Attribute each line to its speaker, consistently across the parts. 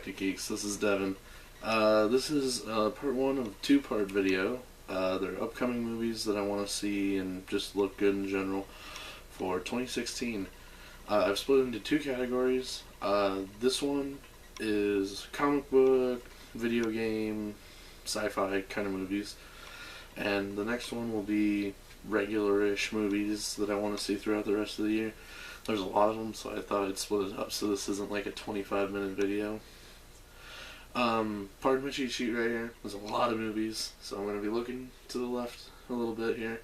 Speaker 1: Galactic Geeks. This is Devin. This is part one of a two-part video. They're upcoming movies that I want to see and just look good in general for 2016. I've split into two categories. This one is comic book, video game, sci-fi kind of movies. And the next one will be regular-ish movies that I want to see throughout the rest of the year. There's a lot of them, so I thought I'd split it up so this isn't like a 25-minute video. Pardon my cheat sheet right here. There's a lot of movies, so I'm going to be looking to the left a little bit here.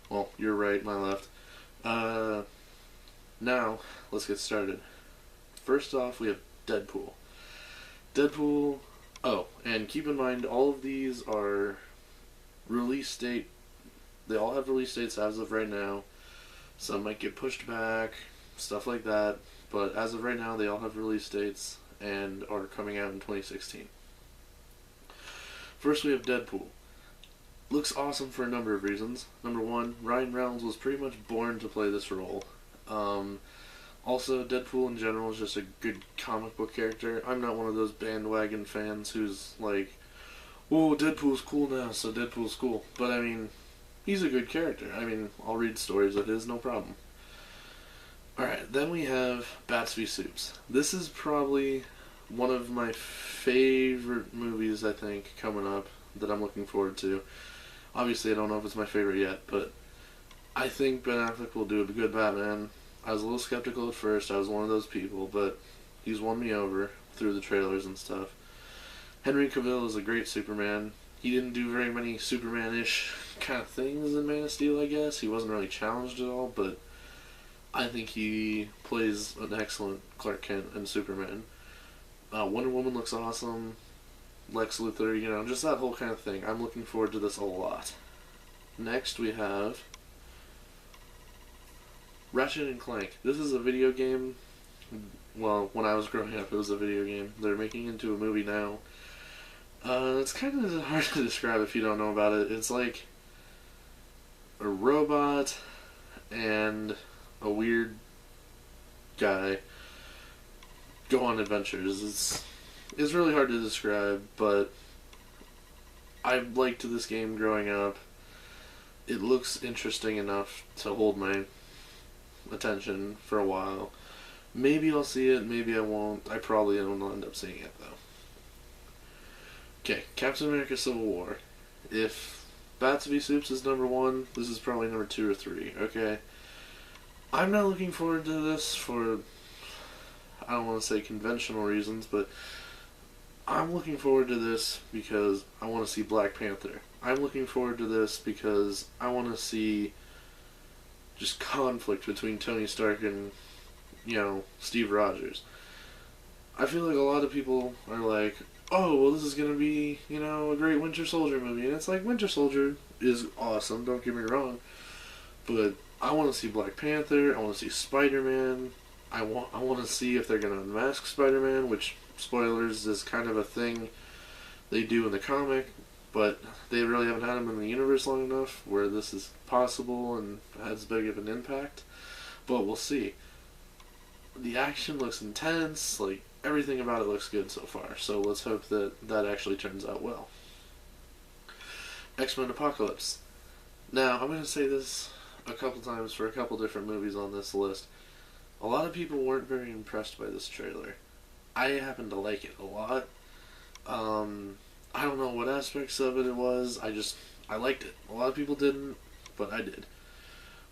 Speaker 1: Well, your right, my left. Now, let's get started. First off, we have Deadpool. Oh, and keep in mind, all of these are release date. They all have release dates as of right now. Some might get pushed back, stuff like that. But as of right now, they all have release dates and are coming out in 2016. First, we have Deadpool. Looks awesome for a number of reasons. Number one, Ryan Reynolds was pretty much born to play this role. Also, Deadpool in general is just a good comic book character. I'm not one of those bandwagon fans who's like, "Oh, Deadpool's cool now, so Deadpool's cool." But I mean, he's a good character. I mean, I'll read stories of his, no problem. Alright, then we have Bats v Soups. This is probably one of my favorite movies, I think, coming up that I'm looking forward to. Obviously, I don't know if it's my favorite yet, but I think Ben Affleck will do a good Batman. I was a little skeptical at first. I was one of those people, but he's won me over through the trailers and stuff. Henry Cavill is a great Superman. He didn't do very many Superman-ish kind of things in Man of Steel, I guess. He wasn't really challenged at all, but I think he plays an excellent Clark Kent and Superman. Wonder Woman looks awesome. Lex Luthor, just that whole kind of thing. I'm looking forward to this a lot. Next we have Ratchet and Clank. This is a video game. Well, when I was growing up, it was a video game. They're making it into a movie now. It's kind of hard to describe if you don't know about it. It's like a robot and a weird guy go on adventures. It's really hard to describe, but I liked this game growing up. It looks interesting enough to hold my attention for a while. Maybe I'll see it, maybe I won't. I probably won't end up seeing it, though. Okay, Captain America Civil War. If Bats v Soups is number one, this is probably number 2 or 3, okay? I'm not looking forward to this for, I don't want to say conventional reasons, but I'm looking forward to this because I want to see Black Panther. I'm looking forward to this because I want to see just conflict between Tony Stark and, Steve Rogers. I feel like a lot of people are like, oh, well, this is going to be, a great Winter Soldier movie. And it's like, Winter Soldier is awesome, don't get me wrong. But I want to see Black Panther, I want to see Spider-Man. I want to see if they're going to unmask Spider-Man, which, spoilers, is kind of a thing they do in the comic. But they really haven't had him in the universe long enough where this is possible and has big of an impact. But we'll see. The action looks intense, like, everything about it looks good so far, so let's hope that that actually turns out well. X-Men Apocalypse. Now, I'm going to say this a couple times for a couple different movies on this list. A lot of people weren't very impressed by this trailer. I happen to like it a lot. I don't know what aspects of it was, I liked it. A lot of people didn't, but I did.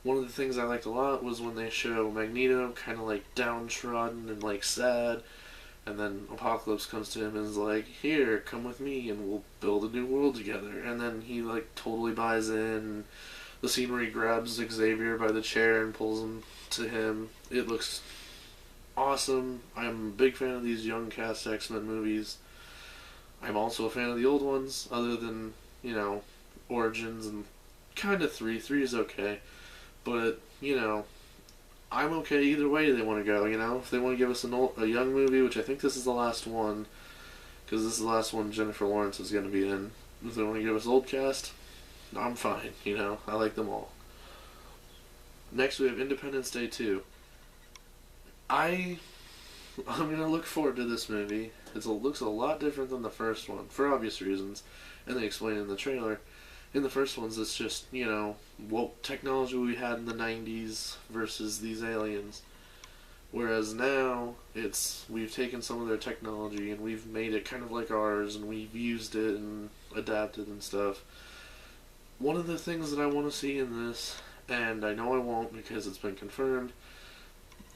Speaker 1: One of the things I liked a lot was when they show Magneto kind of like downtrodden and like sad, and then Apocalypse comes to him and is like, here, come with me and we'll build a new world together. And then he like totally buys in. The scene where he grabs Xavier by the chair and pulls him to him, it looks awesome. I'm a big fan of these young cast X-Men movies. I'm also a fan of the old ones, other than, Origins and kind of 3. 3 is okay. But, I'm okay either way they want to go, If they want to give us a young movie, which I think this is the last one, because this is the last one Jennifer Lawrence is going to be in. If they want to give us old cast, I'm fine, I like them all. Next we have Independence Day 2. I I'm gonna look forward to this movie. It looks a lot different than the first one, for obvious reasons, and they explain in the trailer. In the first ones, it's just, what technology we had in the 90s versus these aliens. Whereas now, we've taken some of their technology and we've made it kind of like ours, and we've used it and adapted and stuff. One of the things that I want to see in this, and I know I won't because it's been confirmed,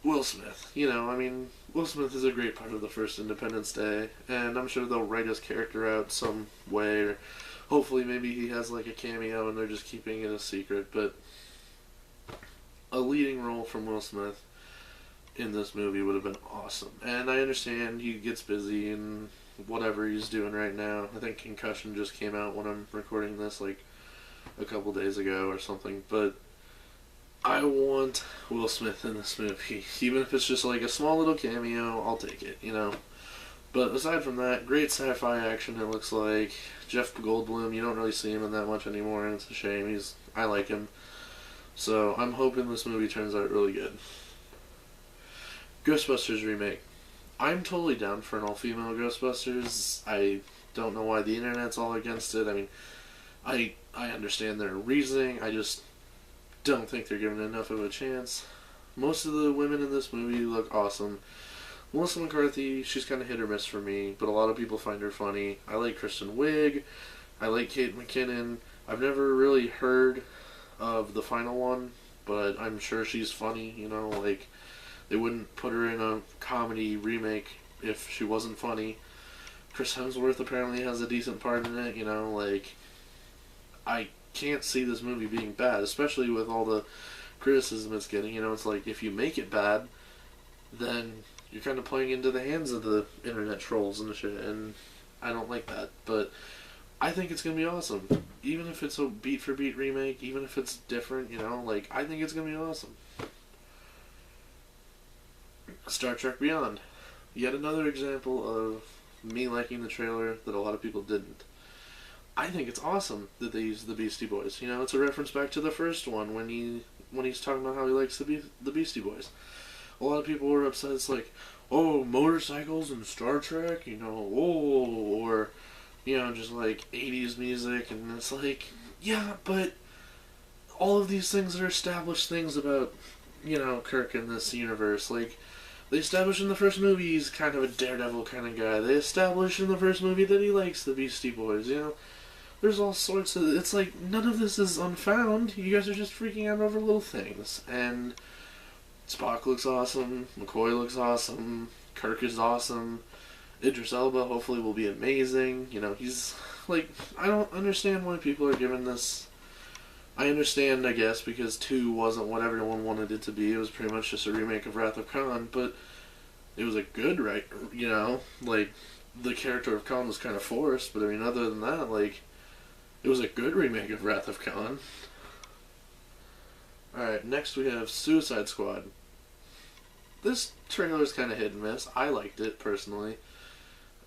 Speaker 1: Will Smith. Will Smith is a great part of the first Independence Day, and I'm sure they'll write his character out some way, or hopefully maybe he has like a cameo and they're just keeping it a secret, but a leading role from Will Smith in this movie would have been awesome. And I understand he gets busy and whatever he's doing right now. I think Concussion just came out when I'm recording this, like a couple days ago or something, but I want Will Smith in this movie. Even if it's just like a small little cameo, I'll take it, But aside from that, great sci-fi action, it looks like. Jeff Goldblum, you don't really see him in that much anymore, and it's a shame. I like him. So I'm hoping this movie turns out really good. Ghostbusters remake. I'm totally down for an all-female Ghostbusters. I don't know why the internet's all against it. I understand their reasoning. I just don't think they're given enough of a chance. Most of the women in this movie look awesome. Melissa McCarthy, she's kind of hit or miss for me, but a lot of people find her funny. I like Kristen Wiig. I like Kate McKinnon. I've never really heard of the final one, but I'm sure she's funny, they wouldn't put her in a comedy remake if she wasn't funny. Chris Hemsworth apparently has a decent part in it, I can't see this movie being bad, especially with all the criticism it's getting. It's like, if you make it bad, then you're kind of playing into the hands of the internet trolls and shit, and I don't like that. But I think it's going to be awesome. Even if it's a beat-for-beat remake, even if it's different, I think it's going to be awesome. Star Trek Beyond. Yet another example of me liking the trailer that a lot of people didn't. I think it's awesome that they use the Beastie Boys. It's a reference back to the first one when he's talking about how he likes the Beastie Boys. A lot of people were upset. It's like, oh, motorcycles and Star Trek, or just like 80s music, and it's like, yeah, but all of these things are established things about, Kirk in this universe. Like, they established in the first movie he's kind of a daredevil kind of guy. They established in the first movie that he likes the Beastie Boys, There's all sorts of... It's like, none of this is unfound. You guys are just freaking out over little things. And Spock looks awesome. McCoy looks awesome. Kirk is awesome. Idris Elba hopefully will be amazing. He's... Like, I don't understand why people are giving this... I understand, I guess, because 2 wasn't what everyone wanted it to be. It was pretty much just a remake of Wrath of Khan, but it was a good, Like, the character of Khan was kind of forced, but other than that, it was a good remake of Wrath of Khan. Alright, next we have Suicide Squad. This trailer is kind of hit and miss. I liked it, personally.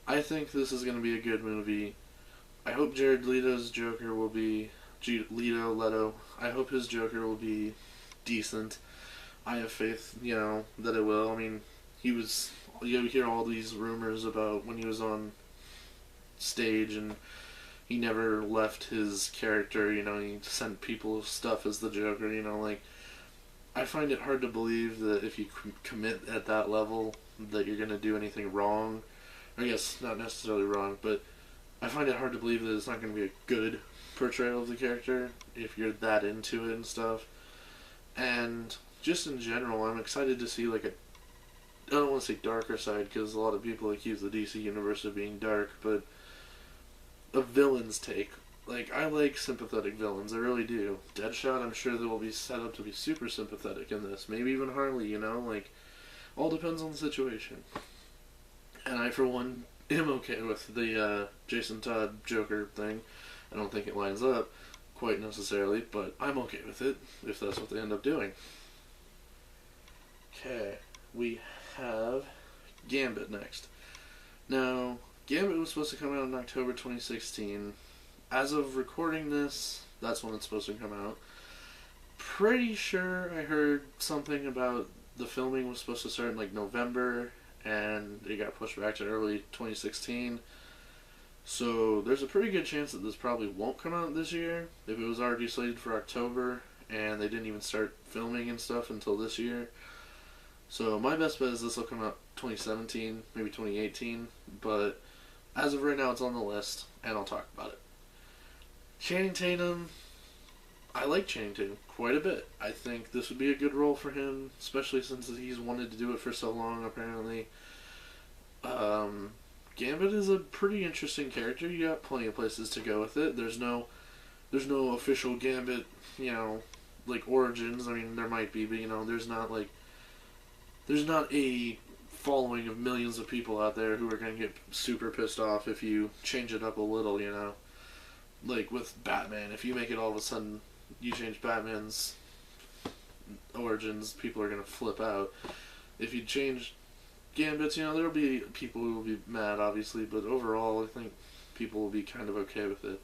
Speaker 1: I think this is going to be a good movie. I hope Jared Leto's Joker will be... Leto. I hope his Joker will be decent. I have faith, that it will. He was... You hear all these rumors about when he was on stage and he never left his character, he sent people stuff as the Joker, I find it hard to believe that if you commit at that level that you're going to do anything wrong. I guess not necessarily wrong, but I find it hard to believe that it's not going to be a good portrayal of the character if you're that into it and stuff. And just in general, I'm excited to see I don't want to say darker side because a lot of people accuse the DC universe of being dark, but a villain's take. I like sympathetic villains, I really do. Deadshot, I'm sure that will be set up to be super sympathetic in this. Maybe even Harley, all depends on the situation. And I, for one, am okay with the Jason Todd Joker thing. I don't think it lines up quite necessarily, but I'm okay with it if that's what they end up doing. Okay, we have Gambit next. Now, Gambit was supposed to come out in October 2016. As of recording this, that's when it's supposed to come out. Pretty sure I heard something about the filming was supposed to start in November, and it got pushed back to early 2016. So there's a pretty good chance that this probably won't come out this year. If it was already slated for October and they didn't even start filming and stuff until this year. So my best bet is this will come out 2017, maybe 2018. But as of right now, it's on the list, and I'll talk about it. Channing Tatum, I like Channing Tatum quite a bit. I think this would be a good role for him, especially since he's wanted to do it for so long, apparently. Gambit is a pretty interesting character. You got plenty of places to go with it. There's no official Gambit, like origins. I mean, there might be, but there's not a following of millions of people out there who are going to get super pissed off if you change it up a little, Like with Batman, if you make it all of a sudden, you change Batman's origins, people are going to flip out. If you change Gambits, there'll be people who will be mad, obviously, but overall, I think people will be kind of okay with it.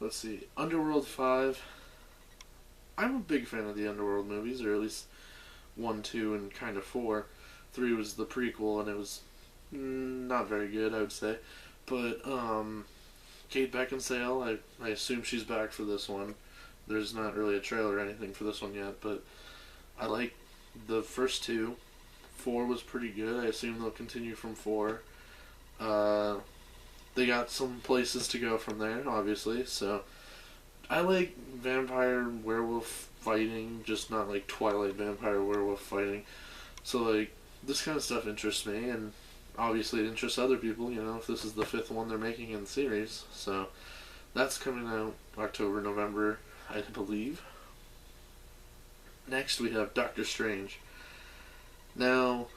Speaker 1: Let's see. Underworld 5. I'm a big fan of the Underworld movies, or at least 1, 2, and kind of 4. 3 was the prequel, and it was not very good, I would say. But, Kate Beckinsale, I assume she's back for this one. There's not really a trailer or anything for this one yet, but I like the first 2. 4 was pretty good. I assume they'll continue from 4. They got some places to go from there, obviously, so I like vampire werewolf fighting, just not like Twilight vampire werewolf fighting. So, like, this kind of stuff interests me, and obviously it interests other people, if this is the 5th one they're making in the series. So, that's coming out October, November, I believe. Next, we have Doctor Strange. Now,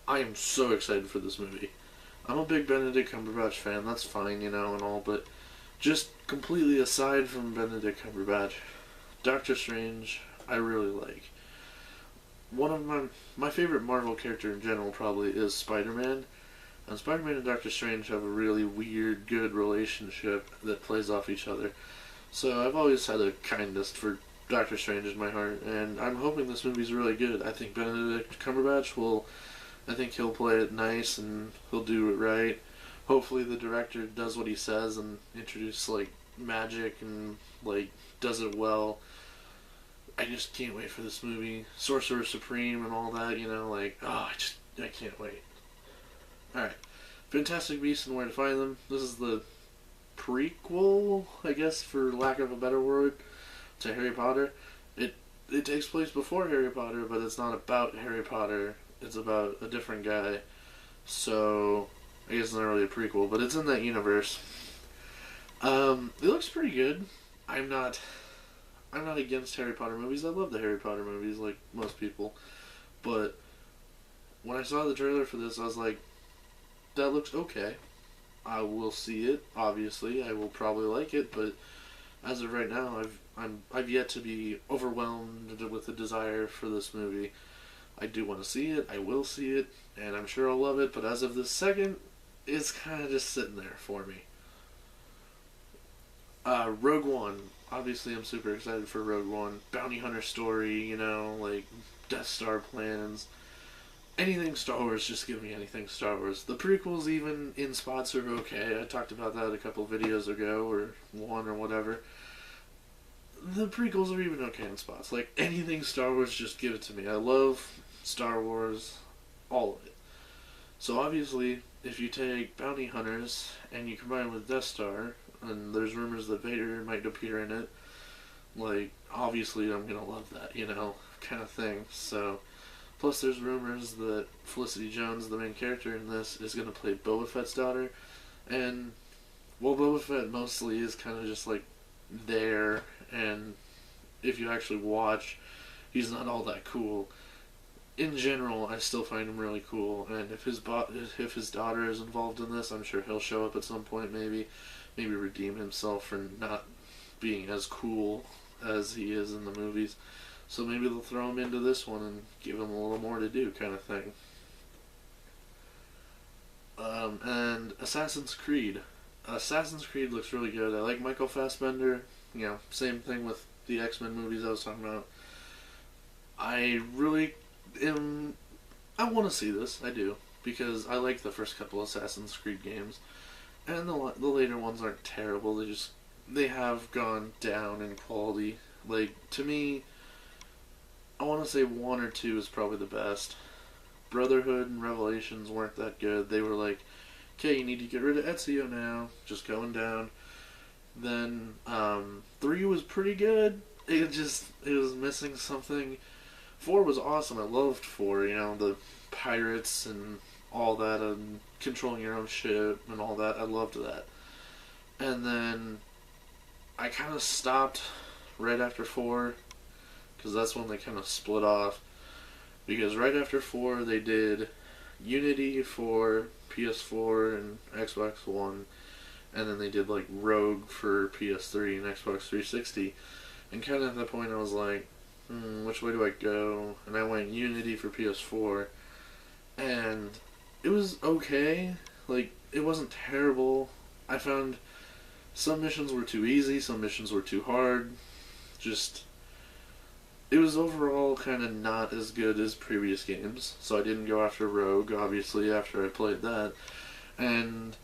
Speaker 1: I am so excited for this movie. I'm a big Benedict Cumberbatch fan, that's fine, and all, but just completely aside from Benedict Cumberbatch, Doctor Strange, I really like. One of my favorite Marvel character in general probably is Spider-Man, and Spider-Man and Doctor Strange have a really weird, good relationship that plays off each other. So I've always had a kindness for Doctor Strange in my heart, and I'm hoping this movie's really good. I think Benedict Cumberbatch he'll play it nice, and he'll do it right. Hopefully the director does what he says and introduces, magic and, does it well. I just can't wait for this movie. Sorcerer Supreme and all that, I can't wait. Alright. Fantastic Beasts and Where to Find Them. This is the prequel, I guess, for lack of a better word, to Harry Potter. It takes place before Harry Potter, but it's not about Harry Potter. It's about a different guy. So, I guess it's not really a prequel, but it's in that universe. It looks pretty good. I'm not against Harry Potter movies. I love the Harry Potter movies, like most people. But when I saw the trailer for this, I was like, that looks okay. I will see it, obviously. I will probably like it, but as of right now, I've yet to be overwhelmed with the desire for this movie. I do want to see it, I will see it, and I'm sure I'll love it, but as of this second, it's kind of just sitting there for me. Rogue One. Obviously, I'm super excited for Rogue One. Bounty Hunter story, Death Star plans. Anything Star Wars, just give me anything Star Wars. The prequels, even in spots, are okay. I talked about that a couple videos ago, or one, or whatever. The prequels are even okay in spots. Anything Star Wars, just give it to me. I love Star Wars, all of it. So obviously, if you take Bounty Hunters and you combine it with Death Star, and there's rumors that Vader might appear in it, obviously I'm gonna love that, kind of thing. So, plus there's rumors that Felicity Jones, the main character in this, is gonna play Boba Fett's daughter, and, Boba Fett mostly is kind of just, there, and if you actually watch, he's not all that cool. In general, I still find him really cool, and if his daughter is involved in this, I'm sure he'll show up at some point, maybe redeem himself for not being as cool as he is in the movies. So maybe they'll throw him into this one and give him a little more to do, kind of thing. And Assassin's Creed. Assassin's Creed looks really good. I like Michael Fassbender. Same thing with the X-Men movies I was talking about. I really am I want to see this. I do, because I like the first couple Assassin's Creed games, and the later ones aren't terrible. They have gone down in quality. Like, to me, I want to say one or two is probably the best. Brotherhood and Revelations weren't that good. They were like, okay, you need to get rid of Ezio now. Just going down. Then 3 was pretty good. It was missing something. 4 was awesome. I loved 4. You know, the pirates and all that, and controlling your own ship and all that. I loved that. And then I kind of stopped right after 4, because that's when they kind of split off. Because right after 4, they did Unity for PS4 and Xbox One, and then they did like Rogue for PS3 and Xbox 360. And kind of at that point, I was like, which way do I go? And I went Unity for PS4, and it was okay. Like, it wasn't terrible. I found some missions were too easy, some missions were too hard. Just, it was overall kind of not as good as previous games, so I didn't go after Rogue, obviously, after I played that. And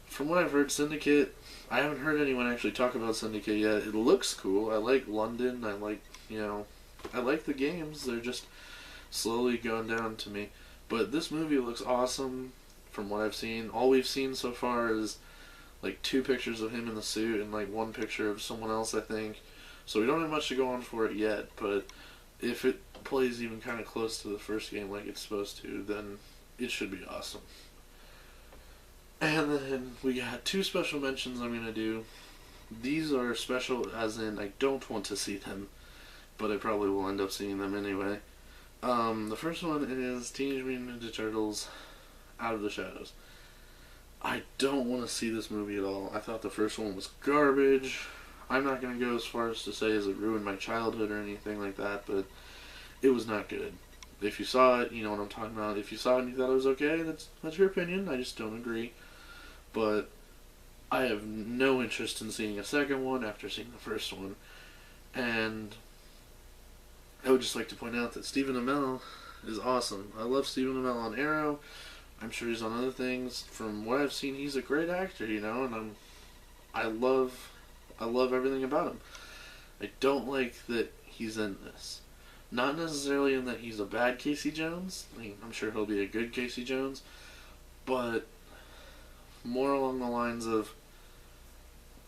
Speaker 1: from what I've heard, Syndicate, I haven't heard anyone actually talk about Syndicate yet. It looks cool. I like London. I like the games. They're just slowly going down to me. But this movie looks awesome from what I've seen. All we've seen so far is like 2 pictures of him in the suit and like 1 picture of someone else, I think. So we don't have much to go on for it yet, but if it plays even kind of close to the first game like it's supposed to, then it should be awesome. And then we got 2 special mentions I'm going to do. These are special as in I don't want to see them, but I probably will end up seeing them anyway. The first one is Teenage Mutant Ninja Turtles Out of the Shadows. I don't want to see this movie at all. I thought the first one was garbage. I'm not going to go as far as to say as it ruined my childhood or anything like that, but it was not good. If you saw it, you know what I'm talking about. If you saw it and you thought it was okay, that's your opinion. I just don't agree. But I have no interest in seeing a second one after seeing the first one. And I would just like to point out that Stephen Amell is awesome. I love Stephen Amell on Arrow. I'm sure he's on other things. From what I've seen, he's a great actor, you know, and I love everything about him. I don't like that he's in this. Not necessarily in that he's a bad Casey Jones. I mean, I'm sure he'll be a good Casey Jones, but more along the lines of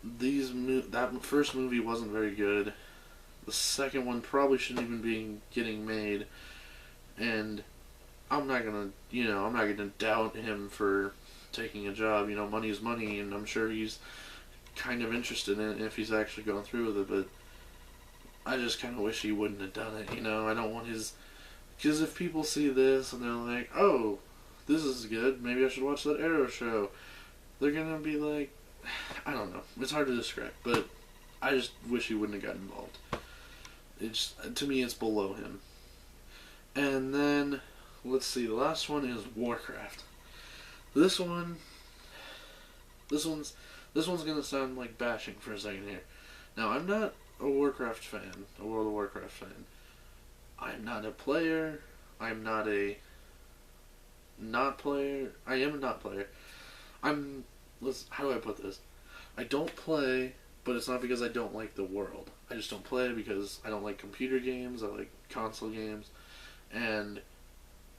Speaker 1: that first movie wasn't very good. The second one probably shouldn't even be getting made, and I'm not gonna doubt him for taking a job. You know, money is money, and I'm sure he's kind of interested in it if he's actually going through with it. But I just kind of wish he wouldn't have done it. You know, I don't want his, because if people see this and they're like, oh, this is good, maybe I should watch that Arrow show, they're gonna be like, I don't know. It's hard to describe, but I just wish he wouldn't have gotten involved. To me, it's below him. And then, let's see, the last one is Warcraft. This one's gonna sound like bashing for a second here. Now, I'm not a Warcraft fan, a World of Warcraft fan. I'm not a player. I'm not a not player. I am a not player. How do I put this? I don't play, but it's not because I don't like the world. I just don't play because I don't like computer games. I like console games, and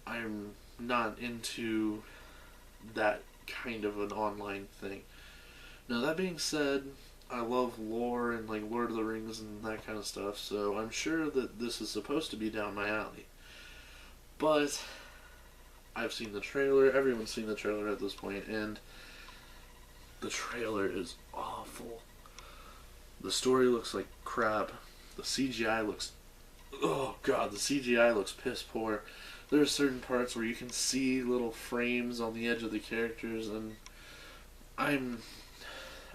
Speaker 1: I'm not into that kind of an online thing. Now, that being said, I love lore and like Lord of the Rings and that kind of stuff, so I'm sure that this is supposed to be down my alley. But I've seen the trailer, everyone's seen the trailer at this point, and the trailer is awful. The story looks like crap. The CGI looks, oh god, the CGI looks piss poor. There are certain parts where you can see little frames on the edge of the characters, and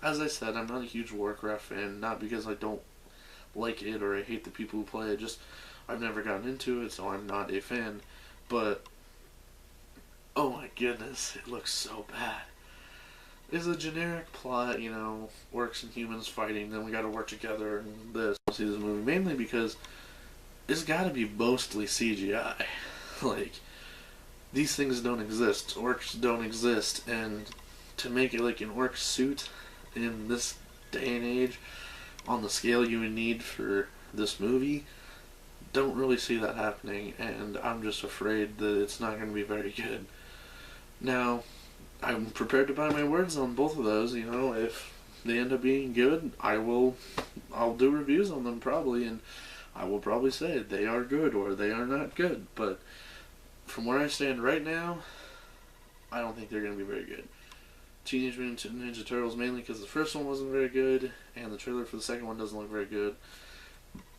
Speaker 1: as I said, I'm not a huge Warcraft fan, not because I don't like it or I hate the people who play it, just I've never gotten into it, so I'm not a fan. But, oh my goodness, it looks so bad. It's a generic plot, you know, orcs and humans fighting, then we gotta work together and this. I see this movie mainly because it's gotta be mostly CGI. Like, these things don't exist. Orcs don't exist, and to make it like an orc suit in this day and age, on the scale you would need for this movie, don't really see that happening, and I'm just afraid that it's not going to be very good. Now, I'm prepared to buy my words on both of those. You know, if they end up being good, I'll do reviews on them probably, and I will probably say they are good or they are not good. But from where I stand right now, I don't think they're going to be very good. Teenage Mutant Ninja Turtles mainly because the first one wasn't very good, and the trailer for the second one doesn't look very good.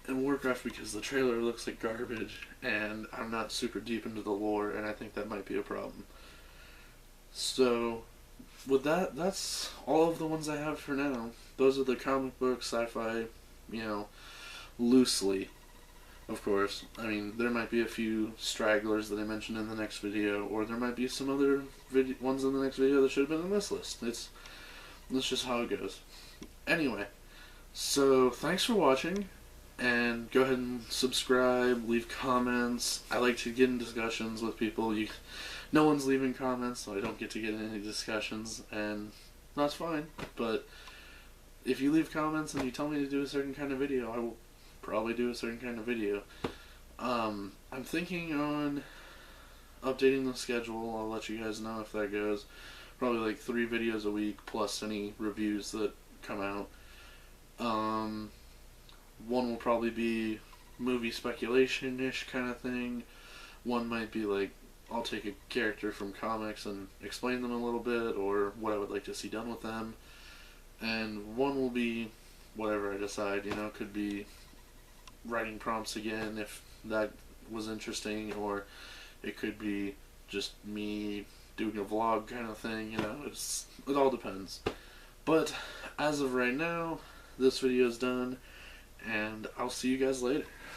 Speaker 1: And Warcraft because the trailer looks like garbage, and I'm not super deep into the lore, and I think that might be a problem. So, with that, that's all of the ones I have for now. Those are the comic book, sci-fi, you know, loosely, of course. I mean, there might be a few stragglers that I mentioned in the next video, or there might be some other ones in the next video that should have been on this list. That's just how it goes. Anyway, so thanks for watching, and go ahead and subscribe, leave comments. I like to get in discussions with people. No one's leaving comments, so I don't get to get in any discussions, and that's fine. But if you leave comments and you tell me to do a certain kind of video, I will probably do a certain kind of video. I'm thinking on updating the schedule. I'll let you guys know if that goes. Probably like 3 videos a week plus any reviews that come out. One will probably be movie speculation-ish kind of thing. One might be like, I'll take a character from comics and explain them a little bit, or what I would like to see done with them. And one will be whatever I decide, you know, could be writing prompts again if that was interesting, or it could be just me doing a vlog kind of thing, you know, it all depends. But as of right now, this video is done, and I'll see you guys later.